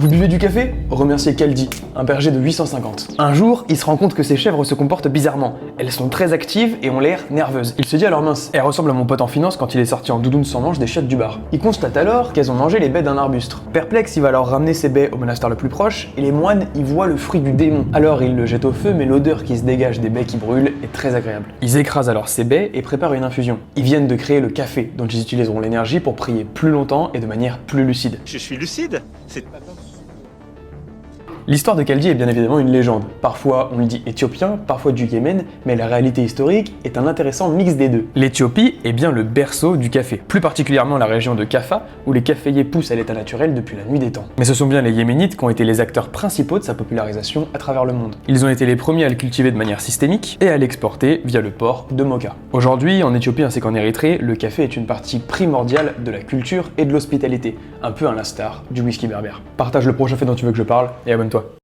Vous buvez du café? Remerciez Kaldi, un berger de 850. Un jour, il se rend compte que ses chèvres se comportent bizarrement. Elles sont très actives et ont l'air nerveuses. Il se dit alors mince, elles ressemblent à mon pote en finance quand il est sorti en doudoune sans manche des chiottes du bar. Il constate alors qu'elles ont mangé les baies d'un arbuste. Perplexe, il va alors ramener ses baies au monastère le plus proche et les moines y voient le fruit du démon. Alors ils le jettent au feu, mais l'odeur qui se dégage des baies qui brûlent est très agréable. Ils écrasent alors ces baies et préparent une infusion. Ils viennent de créer le café, dont ils utiliseront l'énergie pour prier plus longtemps et de manière plus lucide. Je suis lucide. C'est L'histoire de Kaldi est bien évidemment une légende. Parfois on le dit éthiopien, parfois du Yémen, mais la réalité historique est un intéressant mix des deux. L'Éthiopie est bien le berceau du café, plus particulièrement la région de Kaffa, où les caféiers poussent à l'état naturel depuis la nuit des temps. Mais ce sont bien les Yéménites qui ont été les acteurs principaux de sa popularisation à travers le monde. Ils ont été les premiers à le cultiver de manière systémique et à l'exporter via le port de Moka. Aujourd'hui, en Éthiopie ainsi qu'en Érythrée, le café est une partie primordiale de la culture et de l'hospitalité, un peu à l'instar du whisky berbère. Partage le prochain fait dont tu veux que je parle et abonne-toi.